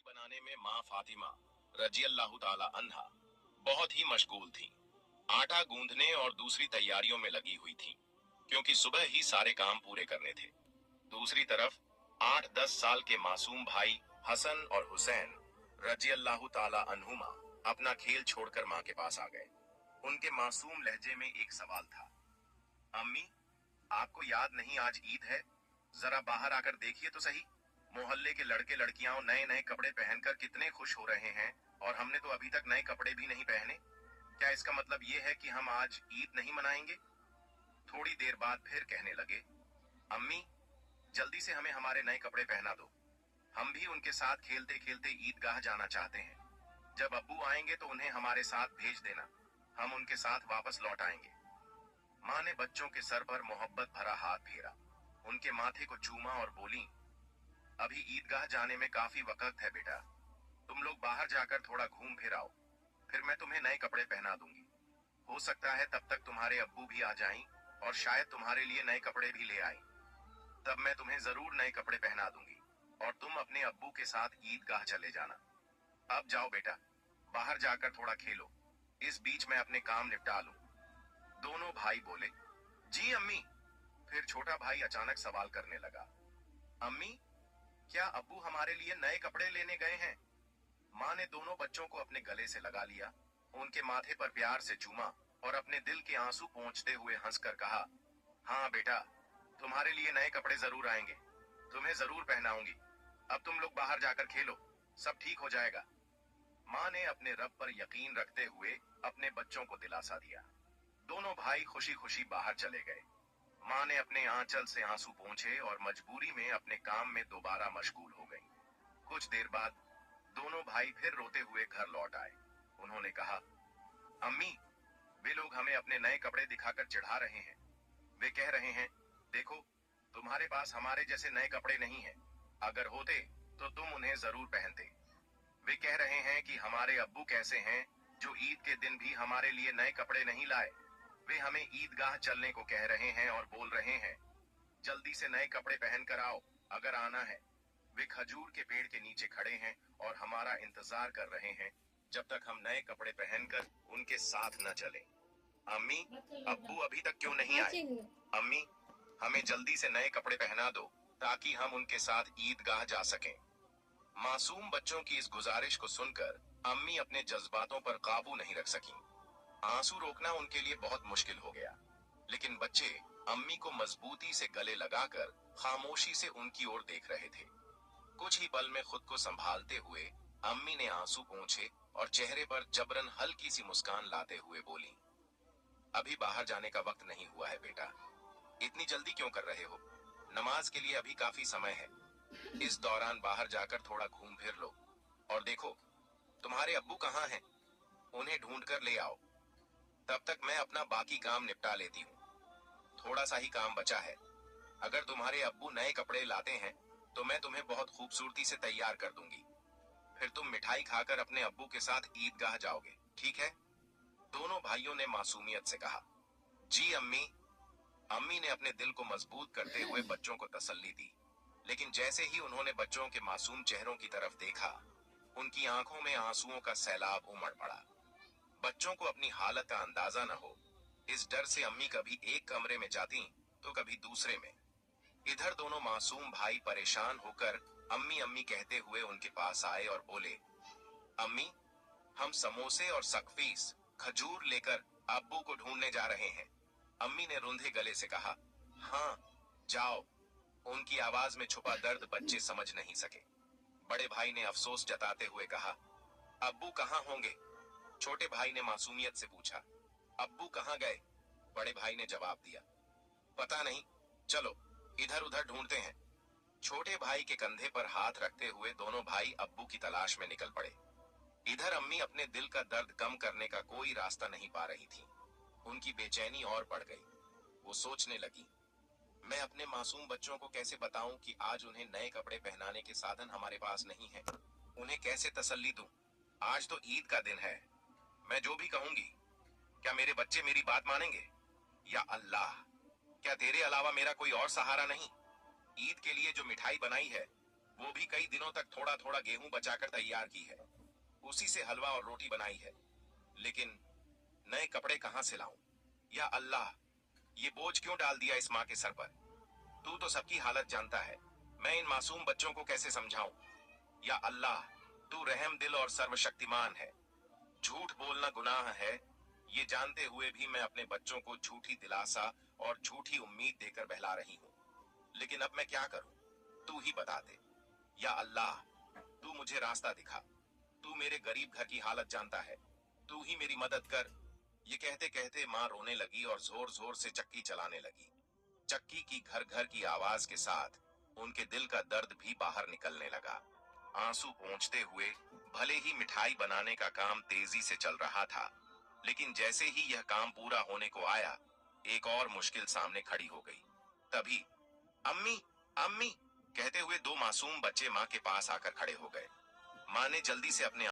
बनाने में माँ फातिमा रजी अल्लाह ताला अन्हा बहुत ही मशगूल थी। आटा गूंदने और दूसरी तैयारियों में लगी हुई थी, क्योंकि सुबह ही सारे काम पूरे करने थे। दूसरी तरफ 8-10 साल के मासूम भाई हसन और हुसैन रजी अल्लाह ताला अन्हुमा अपना खेल छोड़कर माँ के पास आ गए। उनके मासूम लहजे में एक सवाल था। अम्मी, आपको याद नहीं आज ईद है? जरा बाहर आकर देखिए तो सही। मोहल्ले के लड़के लड़कियां नए नए कपड़े पहनकर कितने खुश हो रहे हैं, और हमने तो अभी तक नए कपड़े भी नहीं पहने। क्या इसका मतलब ये है कि हम आज ईद नहीं मनाएंगे? थोड़ी देर बाद फिर कहने लगे, अम्मी, जल्दी से हमें हमारे नए कपड़े पहना दो। हम भी उनके साथ खेलते खेलते ईदगाह जाना चाहते हैं। जब अब्बू आएंगे तो उन्हें हमारे साथ भेज देना, हम उनके साथ वापस लौट आएंगे। माँ ने बच्चों के सर पर मोहब्बत भरा हाथ फेरा, उनके माथे को चूमा और बोली, अभी ईदगाह जाने में काफी वक्त है बेटा, तुम लोग बाहर जाकर थोड़ा घूम फिर आओ, फिर मैं तुम्हें नए कपड़े पहना दूंगी। हो सकता है तब तक तुम्हारे अब्बू भी आ जाएं और शायद तुम्हारे लिए नए कपड़े भी ले आएं। तब मैं तुम्हें जरूर नए कपड़े पहना दूंगी और तुम अपने अब्बू के साथ ईदगाह चले जाना। अब जाओ बेटा, बाहर जाकर थोड़ा खेलो, इस बीच मैं अपने काम निपटा लूं। दोनों भाई बोले, जी अम्मी। फिर छोटा भाई अचानक सवाल करने लगा, अम्मी, क्या अब्बू हमारे लिए नए कपड़े लेने गए हैं? माँ ने दोनों बच्चों को अपने गले से लगा लिया, उनके माथे पर प्यार से चूमा और अपने दिल के आंसू पोंछते हुए हंसकर कहा, हाँ बेटा, तुम्हारे लिए नए कपड़े जरूर आएंगे, तुम्हें जरूर पहनाऊंगी। अब तुम लोग बाहर जाकर खेलो, सब ठीक हो जाएगा। माँ ने अपने रब पर यकीन रखते हुए अपने बच्चों को दिलासा दिया। दोनों भाई खुशी खुशी बाहर चले गए। माँ ने अपने आंचल से आंसू पोंछे और मजबूरी में अपने काम में दोबारा मशगूल हो गई। कुछ देर बाद दोनों भाई फिर रोते हुए घर लौट आए। उन्होंने कहा, अम्मी, वे लोग हमें अपने नए कपड़े दिखाकर चिढ़ा रहे हैं। वे कह रहे हैं, देखो, तुम्हारे पास हमारे जैसे नए कपड़े नहीं हैं। अगर होते तो तुम उन्हें जरूर पहनते। वे कह रहे हैं कि हमारे अब्बू कैसे हैं जो ईद के दिन भी हमारे लिए नए कपड़े नहीं लाए। वे हमें ईदगाह चलने को कह रहे हैं और बोल रहे हैं, जल्दी से नए कपड़े पहन कर आओ अगर आना है। वे खजूर के पेड़ के नीचे खड़े हैं और हमारा इंतजार कर रहे हैं जब तक हम नए कपड़े पहनकर उनके साथ न चलें। अम्मी, अब्बू अभी तक क्यों नहीं आए? अम्मी, हमें जल्दी से नए कपड़े पहना दो ताकि हम उनके साथ ईदगाह जा सकें। मासूम बच्चों की इस गुजारिश को सुनकर अम्मी अपने जज्बातों पर काबू नहीं रख सकी। आंसू रोकना उनके लिए बहुत मुश्किल हो गया, लेकिन बच्चे अम्मी को मजबूती से गले लगाकर खामोशी से उनकी ओर देख रहे थे। कुछ ही पल में खुद को संभालते हुए अम्मी ने आंसू पोंछे और चेहरे पर जबरन हल्की सी मुस्कान लाते हुए बोली, अभी बाहर जाने का वक्त नहीं हुआ है बेटा, इतनी जल्दी क्यों कर रहे हो? नमाज के लिए अभी काफी समय है। इस दौरान बाहर जाकर थोड़ा घूम फिर लो, और देखो तुम्हारे अब्बू कहाँ हैं, उन्हें ढूंढ कर ले आओ। तब तक मैं अपना बाकी काम निपटा लेती हूँ। थोड़ा सा ही काम बचा है। अगर तुम्हारे अब्बू नए कपड़े लाते हैं तो मैं तुम्हें बहुत खूबसूरती से तैयार कर दूंगी, फिर तुम मिठाई खाकर अपने अब्बू के साथ ईदगाह जाओगे, ठीक है? दोनों भाइयों ने मासूमियत से कहा, जी अम्मी। अम्मी ने अपने दिल को मजबूत करते हुए बच्चों को तसल्ली दी, लेकिन जैसे ही उन्होंने बच्चों के मासूम चेहरों की तरफ देखा, उनकी आंखों में आंसुओं का सैलाब उमड़ पड़ा। बच्चों को अपनी हालत का अंदाजा न हो, इस डर से अम्मी कभी एक कमरे में जाती तो कभी दूसरे में। इधर दोनों मासूम भाई परेशान होकर अम्मी अम्मी कहते हुए उनके पास आए और बोले, अम्मी, हम समोसे और सकफीस खजूर लेकर अब्बू को ढूंढने जा रहे हैं। अम्मी ने रुंधे गले से कहा, हाँ, जाओ। उनकी आवाज में छुपा दर्द बच्चे समझ नहीं सके। बड़े भाई ने अफसोस जताते हुए कहा, अब्बू कहाँ होंगे? छोटे भाई ने मासूमियत से पूछा, अब्बू कहाँ गए? बड़े भाई ने जवाब दिया, पता नहीं, चलो इधर उधर ढूंढते हैं। छोटे भाई के कंधे पर हाथ रखते हुए दोनों भाई अब्बू की तलाश में निकल पड़े। इधर अम्मी अपने दिल का दर्द कम करने का कोई रास्ता नहीं पा रही थी। उनकी बेचैनी और बढ़ गई। वो सोचने लगी, मैं अपने मासूम बच्चों को कैसे बताऊं कि आज उन्हें नए कपड़े पहनाने के साधन हमारे पास नहीं है? उन्हें कैसे तसल्ली दूं? आज तो ईद का दिन है, मैं जो भी कहूंगी, क्या मेरे बच्चे मेरी बात मानेंगे? या अल्लाह, क्या तेरे अलावा मेरा कोई और सहारा नहीं? ईद के लिए जो मिठाई बनाई है वो भी कई दिनों तक थोड़ा थोड़ा गेहूं बचाकर तैयार की है, उसी से हलवा और रोटी बनाई है। लेकिन नए कपड़े कहां से लाऊं? या अल्लाह, ये बोझ क्यों डाल दिया इस माँ के सर पर? तू तो सबकी हालत जानता है, मैं इन मासूम बच्चों को कैसे समझाऊं? या अल्लाह, तू रहम दिल और सर्वशक्तिमान है। झूठ बोलना गुनाह है, ये जानते हुए भी मैं अपने बच्चों को झूठी दिलासा और झूठी उम्मीद देकर बहला रही हूँ। लेकिन अब मैं क्या करूं? तू ही बता दे। या अल्लाह, तू मुझे रास्ता दिखा। तू मेरे गरीब घर की हालत जानता है, तू ही मेरी मदद कर। ये कहते कहते माँ रोने लगी और जोर जोर से चक्की चलाने लगी। चक्की की घर घर की आवाज के साथ उनके दिल का दर्द भी बाहर निकलने लगा। आंसू पोंछते हुए भले ही मिठाई बनाने का काम तेजी से चल रहा था, लेकिन जैसे ही यह काम पूरा होने को आया, एक और मुश्किल सामने खड़ी हो गई। तभी अम्मी, अम्मी कहते हुए दो मासूम बच्चे माँ के पास आकर खड़े हो गए। माँ ने जल्दी से अपने